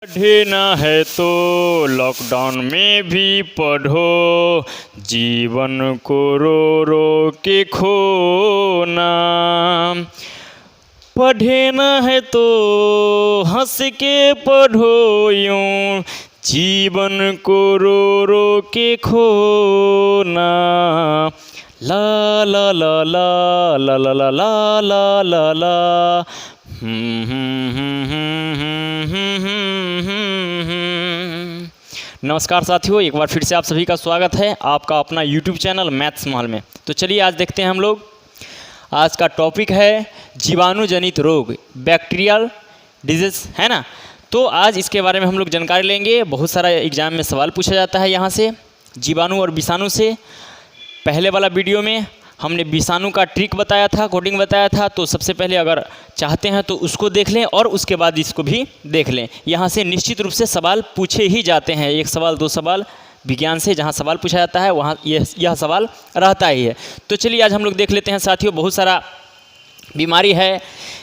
पढ़ना है तो लॉकडाउन में भी पढ़ो, जीवन को रो रो के खोना। पढ़ना है तो हंस के पढ़ो यूं, जीवन को रो रो के खोना। ला ला ला ला ला ला ला ला ला ला ला। नमस्कार साथियों, एक बार फिर से आप सभी का स्वागत है आपका अपना YouTube चैनल मैथ्स महल में। तो चलिए आज देखते हैं हम लोग। आज का टॉपिक है जीवाणु जनित रोग, बैक्टीरियल डिजीज, है ना। तो आज इसके बारे में हम लोग जानकारी लेंगे। बहुत सारा एग्जाम में सवाल पूछा जाता है यहाँ से जीवाणु और विषाणु से। पहले वाला वीडियो में हमने विषाणु का ट्रिक बताया था, कोडिंग बताया था। तो सबसे पहले अगर चाहते हैं तो उसको देख लें और उसके बाद इसको भी देख लें। यहाँ से निश्चित रूप से सवाल पूछे ही जाते हैं, एक सवाल दो सवाल विज्ञान से जहाँ सवाल पूछा जाता है वहाँ यह सवाल रहता ही है। तो चलिए आज हम लोग देख लेते हैं साथियों। बहुत सारा बीमारी है,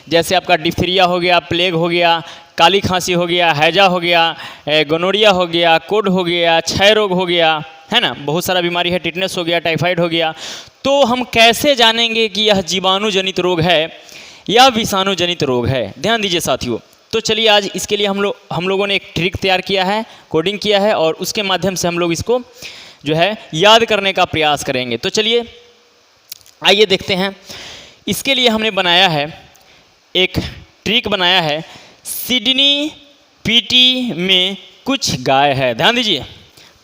जैसे आपका डिप्थीरिया हो गया, प्लेग हो गया, काली खांसी हो गया, हैजा हो गया, गोनोरिया हो गया, कोड हो गया, क्षय रोग हो गया, है ना। बहुत सारा बीमारी है, टिटनेस हो गया, टाइफाइड हो गया। तो हम कैसे जानेंगे कि यह जीवाणु जनित रोग है या विषाणु जनित रोग है? ध्यान दीजिए साथियों। तो चलिए आज इसके लिए हम लोगों ने एक ट्रिक तैयार किया है, कोडिंग किया है, और उसके माध्यम से हम लोग इसको जो है याद करने का प्रयास करेंगे। तो चलिए आइए देखते हैं। इसके लिए हमने बनाया है एक ट्रिक बनाया है, सिडनी पीटी में कुछ गाय है। ध्यान दीजिए,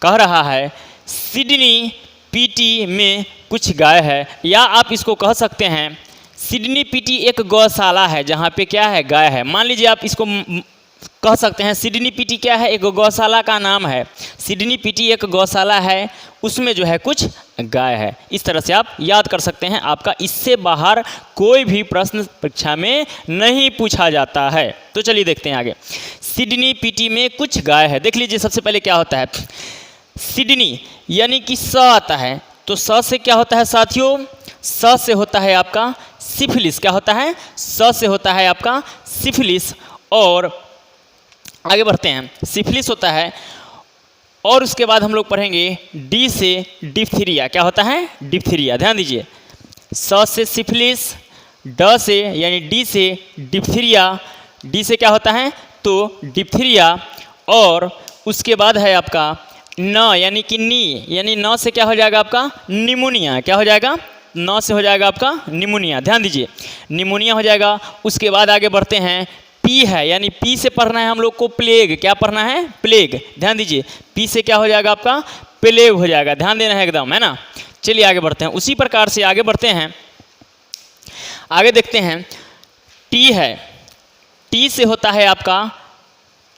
कह रहा है सिडनी पीटी में कुछ गाय है, या आप इसको कह सकते हैं सिडनी पीटी एक गौशाला है जहाँ पे क्या है, गाय है। मान लीजिए आप इसको कह सकते हैं सिडनी पीटी क्या है, एक गौशाला का नाम है। सिडनी पीटी एक गौशाला है, उसमें जो है कुछ गाय है। इस तरह से आप याद कर सकते हैं। आपका इससे बाहर कोई भी प्रश्न परीक्षा में नहीं पूछा जाता है। तो चलिए देखते हैं आगे। सिडनी पीटी में कुछ गाय है। देख लीजिए सबसे पहले क्या होता है, सिडनी यानी कि स आता है। तो स से क्या होता है साथियों, स से होता है आपका सिफिलिस। क्या होता है, स से होता है आपका सिफिलिस। और आगे बढ़ते हैं, सिफिलिस होता है। और उसके बाद हम लोग पढ़ेंगे डी से डिप्थीरिया। क्या होता है, डिप्थीरिया। ध्यान दीजिए, स से सिफिलिस, ड से यानी डी से डिप्थीरिया। डी से क्या होता है, तो डिप्थीरिया। और उसके बाद है आपका न यानी कि नी, यानी न से क्या हो जाएगा आपका निमोनिया। क्या हो जाएगा, न से हो जाएगा आपका निमोनिया। ध्यान दीजिए, निमोनिया हो जाएगा। उसके बाद आगे बढ़ते हैं, पी है, यानी पी से पढ़ना है हम लोग को प्लेग। क्या पढ़ना है, प्लेग। ध्यान दीजिए, पी से क्या हो जाएगा आपका प्लेग हो जाएगा। ध्यान देना है एकदम, है ना। चलिए आगे बढ़ते हैं। उसी प्रकार से आगे बढ़ते हैं, आगे देखते हैं। टी है, टी से होता है आपका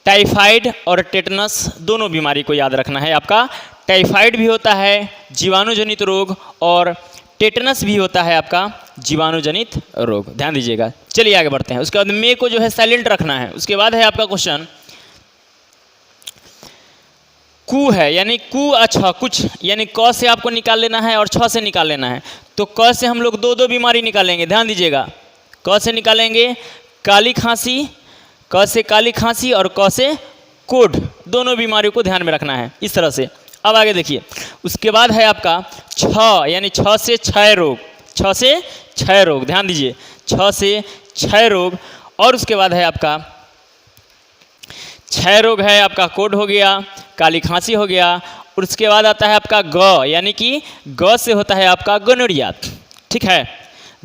टाइफाइड और टेटनस, दोनों बीमारी को याद रखना है आपका। टाइफाइड भी होता है जीवाणु जनित रोग, और टेटनस भी होता है आपका जीवाणु जनित रोग। ध्यान दीजिएगा। चलिए आगे बढ़ते हैं। उसके बाद मे को जो है साइलेंट रखना है। उसके बाद है आपका क्वेश्चन कु है, यानी कु अच्छा कुछ, यानी क से आपको निकाल लेना है और छ से निकाल लेना है। तो क से हम लोग दो बीमारी निकालेंगे। ध्यान दीजिएगा, क से निकालेंगे काली खांसी, क से काली खांसी, और क से कोड, दोनों बीमारियों को ध्यान में रखना है इस तरह से। अब आगे देखिए, उसके बाद है आपका छ, यानी छ से क्षय रोग। छ से क्षय रोग, ध्यान दीजिए, छ से क्षय रोग। और उसके बाद है आपका क्षय रोग है आपका कोड हो गया, काली खांसी हो गया। और उसके बाद आता है आपका ग, यानी कि ग से होता है आपका गोनोरिया। ठीक है,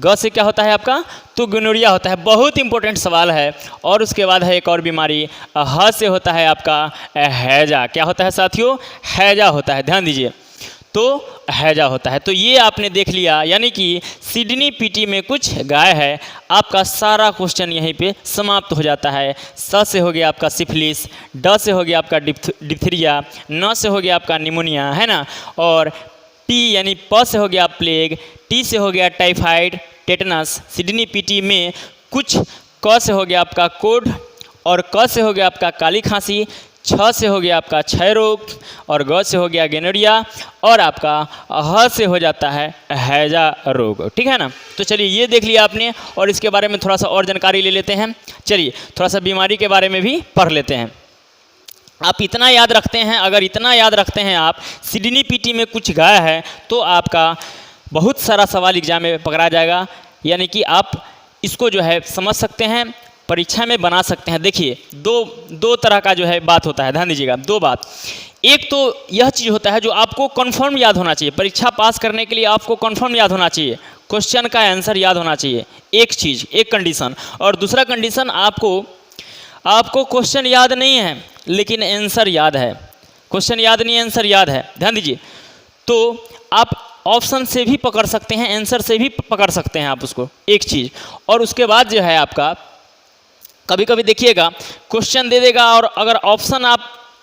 ग से क्या होता है आपका, तो गोनोरिया होता है। बहुत इंपॉर्टेंट सवाल है। और उसके बाद है एक और बीमारी, ह से होता है आपका हैजा। क्या होता है साथियों, हैजा होता है। ध्यान दीजिए, तो हैजा होता है। तो ये आपने देख लिया, यानी कि सिडनी पीटी में कुछ गाय है। आपका सारा क्वेश्चन यहीं पे समाप्त हो जाता है। स से हो गया आपका सिफिलिस, ड से हो गया आपका डिप्थीरिया, न से हो गया आपका निमोनिया, है ना। और टी यानी प से हो गया प्लेग, टी से हो गया टाइफाइड, टेटनस। सिडनी पीटी में कुछ, क से हो गया आपका कोड, और क से हो गया आपका काली खांसी, छ से हो गया आपका क्षय रोग, और ग से हो गया गोनोरिया, और आपका ह से हो जाता है हैजा रोग। ठीक है ना। तो चलिए ये देख लिया आपने, और इसके बारे में थोड़ा सा और जानकारी ले लेते हैं। चलिए थोड़ा सा बीमारी के बारे में भी पढ़ लेते हैं। आप इतना याद रखते हैं, अगर इतना याद रखते हैं आप सिडनी पीटी में कुछ गाया है तो आपका बहुत सारा सवाल एग्जाम में पकड़ा जाएगा, यानी कि आप इसको जो है समझ सकते हैं, परीक्षा में बना सकते हैं। देखिए दो तरह का जो है बात होता है, ध्यान दीजिएगा। दो बात, एक तो यह चीज़ होता है जो आपको कन्फर्म याद होना चाहिए, परीक्षा पास करने के लिए आपको कन्फर्म याद होना चाहिए, क्वेश्चन का आंसर याद होना चाहिए, एक चीज़, एक कंडीशन। और दूसरा कंडीशन, आपको क्वेश्चन याद नहीं है लेकिन आंसर याद है, क्वेश्चन याद नहीं आंसर याद है, ध्यान दीजिए। तो आप ऑप्शन से भी पकड़ सकते हैं, आंसर से भी पकड़ सकते हैं आप उसको, एक चीज़। और उसके बाद जो है आपका कभी कभी देखिएगा क्वेश्चन दे देगा और अगर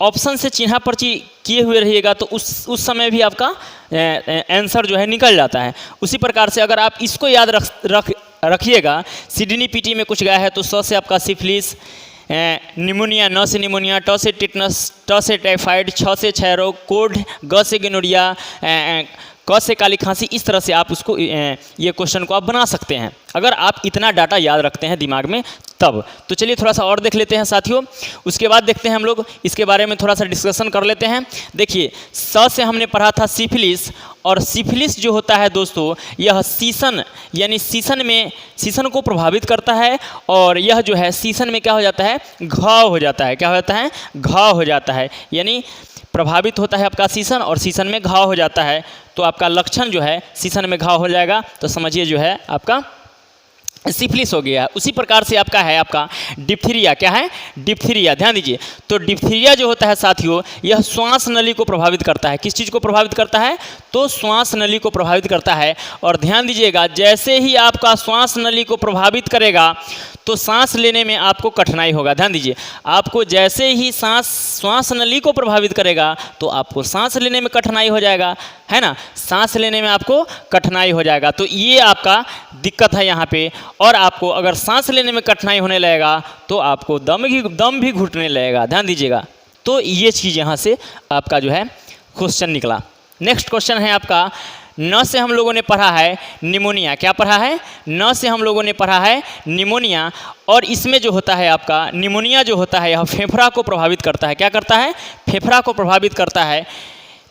ऑप्शन से चिन्हा पर्ची किए हुए रहिएगा तो उस समय भी आपका आंसर जो है निकल जाता है। उसी प्रकार से अगर आप इसको याद रखिएगा, सिडनी पीटी में कुछ गया है तो स से आपका सिफिलिस, निमोनिया, न से निमोनिया, ट से टिटनस, ट से टाइफाइड, छ से क्षय रोग, कोड, ग से गोनोरिया, क से काली खांसी। इस तरह से आप उसको ये क्वेश्चन को आप बना सकते हैं अगर आप इतना डाटा याद रखते हैं दिमाग में तब। तो चलिए थोड़ा सा और देख लेते हैं साथियों, उसके बाद देखते हैं हम लोग इसके बारे में थोड़ा सा डिस्कशन कर लेते हैं। देखिए स से हमने पढ़ा था सिफिलिस, और सिफिलिस जो होता है दोस्तों यह सीसन, यानी सीसन को प्रभावित करता है। और यह जो है सीसन में क्या हो जाता है, घाव हो जाता है, क्या हो जाता है, घाव हो जाता है, यानी प्रभावित होता है आपका सीसन और सीसन में घाव हो जाता है। तो आपका लक्षण जो है सीसन में घाव हो जाएगा, तो समझिए जो है आपका सिफिलिस हो गया है। उसी प्रकार से आपका है आपका डिप्थीरिया, क्या है, डिप्थीरिया, ध्यान दीजिए। तो डिप्थीरिया जो होता है साथियों यह श्वास नली को प्रभावित करता है। किस चीज़ को प्रभावित करता है, तो श्वास नली को प्रभावित करता है। और ध्यान दीजिएगा जैसे ही आपका श्वास नली को प्रभावित करेगा तो सांस लेने में आपको कठिनाई होगा। ध्यान दीजिए, आपको जैसे ही श्वास नली को प्रभावित करेगा तो आपको सांस लेने में कठिनाई हो जाएगा, है ना, सांस लेने में आपको कठिनाई हो जाएगा। तो ये आपका दिक्कत है यहाँ पे। और आपको अगर सांस लेने में कठिनाई होने लगेगा तो आपको दम भी घुटने लगेगा, ध्यान दीजिएगा। तो ये चीज़ यहाँ से आपका जो है क्वेश्चन निकला। नेक्स्ट क्वेश्चन है आपका, न से हम लोगों ने पढ़ा है निमोनिया, क्या पढ़ा है, न से हम लोगों ने पढ़ा है निमोनिया। और इसमें जो होता है आपका निमोनिया जो होता है यह फेफड़ा को प्रभावित करता है, क्या करता है, फेफड़ा को प्रभावित करता है।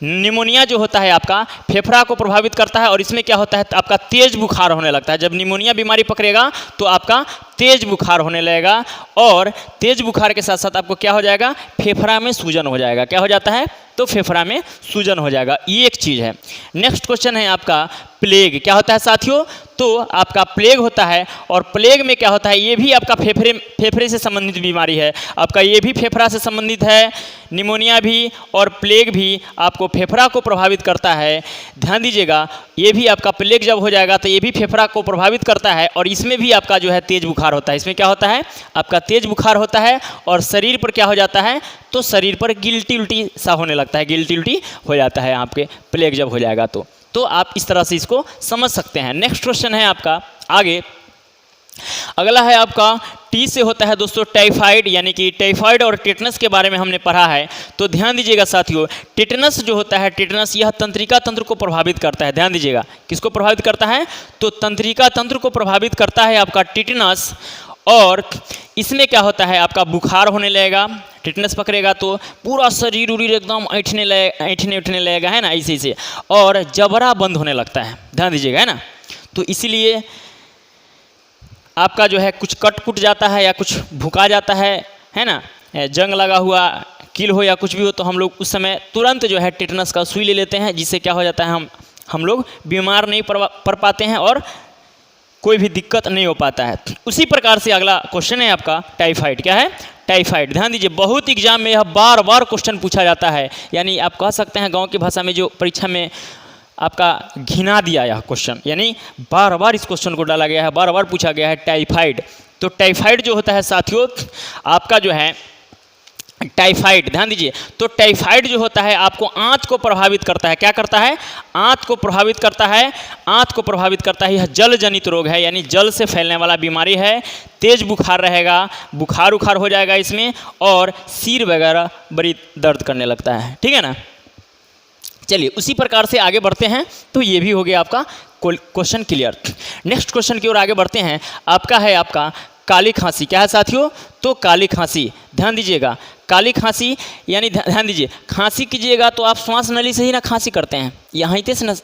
निमोनिया जो होता है आपका फेफड़ा को प्रभावित करता है और इसमें क्या होता है, आपका तेज बुखार होने लगता है। जब निमोनिया बीमारी पकड़ेगा तो आपका तेज बुखार होने लगेगा, और तेज बुखार के साथ साथ आपको क्या हो जाएगा, फेफड़ा में सूजन हो जाएगा, क्या हो जाता है, तो फेफड़ा में सूजन हो जाएगा। ये एक चीज़ है। नेक्स्ट क्वेश्चन है आपका प्लेग, क्या होता है साथियों, तो आपका प्लेग होता है। और प्लेग में क्या होता है, ये भी आपका फेफड़े से संबंधित बीमारी है, आपका ये भी फेफड़ा से संबंधित है। निमोनिया भी और प्लेग भी आपको फेफड़ा को प्रभावित करता है। ध्यान दीजिएगा, ये भी आपका प्लेग जब हो जाएगा तो ये भी फेफड़ा को प्रभावित करता है, और इसमें भी आपका जो है तेज बुखार होता है। इसमें क्या होता है, आपका तेज बुखार होता है, और शरीर पर क्या हो जाता है, तो शरीर पर गिल्टी उल्टी सा होने लगता है, गिल्टी उल्टी हो जाता है आपके प्लेग जब हो जाएगा तो आप इस तरह से इसको समझ सकते हैं। नेक्स्ट क्वेश्चन है आपका आगे, अगला है आपका टी से होता है दोस्तों टाइफाइड, यानी कि टाइफाइड और टेटनस के बारे में हमने पढ़ा है। तो ध्यान दीजिएगा साथियों, टेटनस जो होता है, टेटनस यह तंत्रिका तंत्र को प्रभावित करता है। ध्यान दीजिएगा, किसको प्रभावित करता है, तो तंत्रिका तंत्र को प्रभावित करता है आपका टेटनस। और इसमें क्या होता है, आपका बुखार होने लगेगा, टेटनस पकड़ेगा तो पूरा शरीर उरीर एकदम ऐठने उठने लगेगा, है ना, इसी से, और जबड़ा बंद होने लगता है। ध्यान दीजिएगा, है ना। तो इसीलिए आपका जो है कुछ कट कुट जाता है या कुछ भुका जाता है ना, जंग लगा हुआ कील हो या कुछ भी हो, तो हम लोग उस समय तुरंत जो है टेटनस का सुई ले लेते हैं, जिससे क्या हो जाता है, हम लोग बीमार नहीं पड़ पाते हैं और कोई भी दिक्कत नहीं हो पाता है। उसी प्रकार से अगला क्वेश्चन है आपका टाइफाइड, क्या है, टाइफाइड। ध्यान दीजिए, बहुत एग्जाम में यह बार बार क्वेश्चन पूछा जाता है, यानी आप कह सकते हैं गांव की भाषा में जो परीक्षा में आपका घिना दिया यह क्वेश्चन, यानी बार बार इस क्वेश्चन को डाला गया है, बार बार पूछा गया है टाइफाइड। तो टाइफाइड जो होता है साथियों आपका जो है टाइफाइड, ध्यान दीजिए, तो टाइफाइड जो होता है आपको आंत को प्रभावित करता है, क्या करता है, आंत को प्रभावित करता है, आंत को प्रभावित करता है। यह जल जनित रोग है, यानी जल से फैलने वाला बीमारी है। तेज बुखार रहेगा, बुखार उखार हो जाएगा इसमें, और सिर वगैरह बड़ी दर्द करने लगता है, ठीक है ना। चलिए उसी प्रकार से आगे बढ़ते हैं। तो ये भी हो गया आपका क्वेश्चन क्लियर। नेक्स्ट क्वेश्चन की ओर आगे बढ़ते हैं। आपका है आपका काली खांसी। क्या है साथियों? तो काली खांसी। ध्यान दीजिएगा, काली खांसी यानी ध्यान दीजिए, खांसी कीजिएगा तो आप श्वास नली से ही ना खांसी करते हैं, यहाँ से ना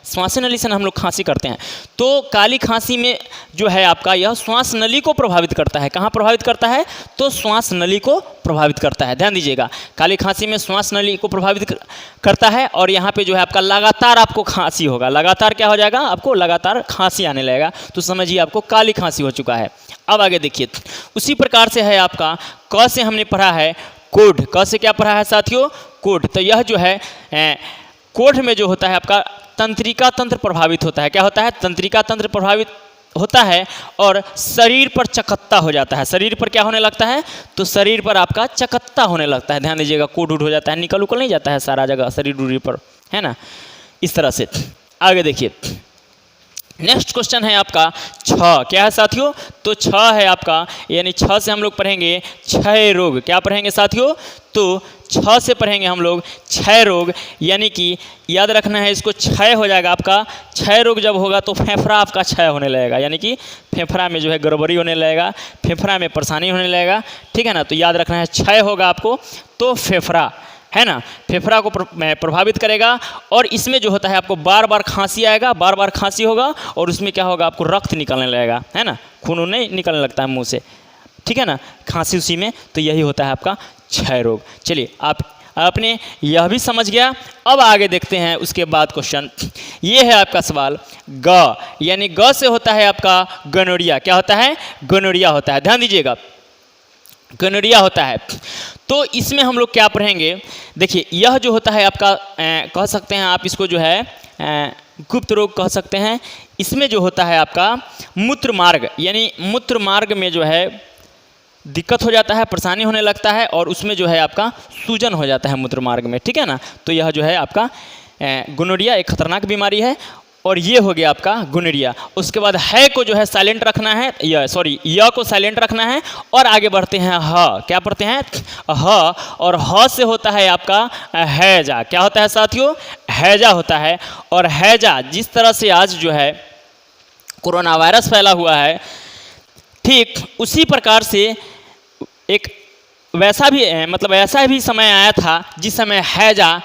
श्वास नली से ना हम लोग खांसी करते हैं। तो काली खांसी में जो है आपका यह श्वास नली को प्रभावित करता है। कहाँ प्रभावित करता है? तो श्वास नली को प्रभावित करता है। ध्यान दीजिएगा, काली खांसी में श्वास नली को प्रभावित करता है और यहाँ पे जो है आपका लगातार आपको खांसी होगा। लगातार क्या हो जाएगा? आपको लगातार खांसी आने लगेगा, तो समझिए आपको काली खांसी हो चुका है। अब आगे देखिए, उसी प्रकार से है आपका क से हमने पढ़ा है कोढ़। क से क्या पढ़ा है साथियों? कोढ़। तो यह जो है कोढ़ में जो होता है आपका तंत्रिका तंत्र प्रभावित होता है। क्या होता है? तंत्रिका तंत्र प्रभावित होता है और शरीर पर चकत्ता हो जाता है। शरीर पर क्या होने लगता है? तो शरीर पर आपका चकत्ता होने लगता है। ध्यान दीजिएगा, कोढ़ हो जाता है, निकल उकल नहीं जाता है सारा जगह शरीर पर, है ना, इस तरह से। आगे देखिए, नेक्स्ट क्वेश्चन है आपका छह। क्या है साथियों? तो छह है आपका, यानी छह से हम लोग पढ़ेंगे क्षय रोग। क्या पढ़ेंगे साथियों? तो छह से पढ़ेंगे हम लोग क्षय रोग, यानी कि याद रखना है इसको, क्षय हो जाएगा आपका। क्षय रोग जब होगा तो फेफड़ा आपका क्षय होने लगेगा, यानी कि फेफड़ा में जो है गड़बड़ी होने लगेगा, फेफड़ा में परेशानी होने लगेगा, ठीक है ना। तो याद रखना है, क्षय होगा आपको तो फेफड़ा, है ना, फेफड़ा को प्रभावित करेगा। और इसमें जो होता है आपको बार बार खांसी आएगा, बार बार खांसी होगा और उसमें क्या होगा? आपको रक्त निकलने लगेगा, है ना, खून नहीं निकलने लगता है मुंह से, ठीक है ना, खांसी उसी में। तो यही होता है आपका क्षय रोग। चलिए, आपने यह भी समझ गया। अब आगे देखते हैं उसके बाद क्वेश्चन। ये है आपका सवाल ग, यानी ग से होता है आपका गोनोरिया। क्या होता है? गोनोरिया होता है। ध्यान दीजिएगा, गोनोरिया होता है। तो इसमें हम लोग क्या पढ़ेंगे? देखिए, यह जो होता है आपका कह सकते हैं आप इसको जो है गुप्त रोग कह सकते हैं। इसमें जो होता है आपका मूत्र मार्ग, यानी मूत्र मार्ग में जो है दिक्कत हो जाता है, परेशानी होने लगता है और उसमें जो है आपका सूजन हो जाता है मूत्र मार्ग में, ठीक है ना। तो यह जो है आपका गोनोरिया एक खतरनाक बीमारी है और ये हो गया आपका गोनोरिया। उसके बाद है को जो है साइलेंट रखना है, य को साइलेंट रखना है और आगे बढ़ते हैं ह। क्या पढ़ते हैं? ह। और ह से होता है आपका हैजा। क्या होता है साथियों? हैजा होता है। और हैजा जिस तरह से आज जो है कोरोना वायरस फैला हुआ है, ठीक उसी प्रकार से एक वैसा भी मतलब ऐसा भी समय आया था जिस समय हैजा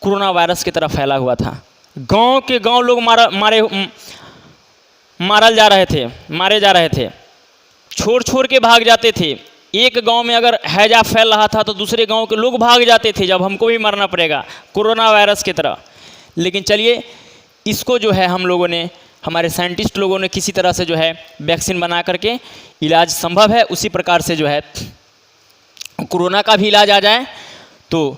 कोरोना वायरस की तरफ फैला हुआ था। गांव के गांव लोग मारे जा रहे थे, छोड़ के भाग जाते थे। एक गांव में अगर हैजा फैल रहा था तो दूसरे गांव के लोग भाग जाते थे, जब हमको भी मरना पड़ेगा कोरोना वायरस की तरह। लेकिन चलिए, इसको जो है हम लोगों ने, हमारे साइंटिस्ट लोगों ने किसी तरह से जो है वैक्सीन बना करके इलाज संभव है। उसी प्रकार से जो है कोरोना का भी इलाज आ जाए तो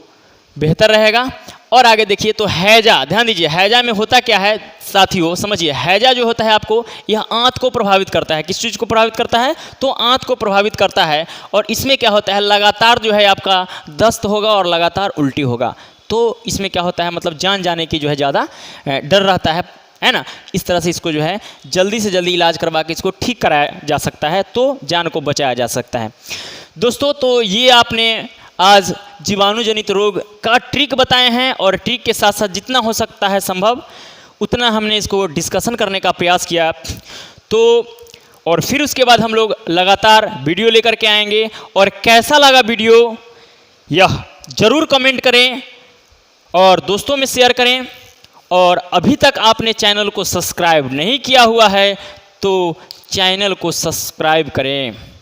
बेहतर रहेगा। और आगे देखिए, तो हैजा, ध्यान दीजिए, हैजा में होता क्या है साथियों? समझिए, हैजा जो होता है आपको, यह आंत को प्रभावित करता है। किस चीज़ को प्रभावित करता है? तो आंत को प्रभावित करता है। और इसमें क्या होता है? लगातार जो है आपका दस्त होगा और लगातार उल्टी होगा। तो इसमें क्या होता है? मतलब जान जाने की जो है ज़्यादा डर रहता है ना। इस तरह से इसको जो है जल्दी से जल्दी इलाज करवा के इसको ठीक कराया जा सकता है, तो जान को बचाया जा सकता है। दोस्तों, तो ये आपने आज जीवाणु जनित रोग का ट्रिक बताए हैं और ट्रिक के साथ साथ जितना हो सकता है संभव उतना हमने इसको डिस्कशन करने का प्रयास किया। तो और फिर उसके बाद हम लोग लगातार वीडियो लेकर के आएंगे। और कैसा लगा वीडियो यह ज़रूर कमेंट करें और दोस्तों में शेयर करें। और अभी तक आपने चैनल को सब्सक्राइब नहीं किया हुआ है तो चैनल को सब्सक्राइब करें।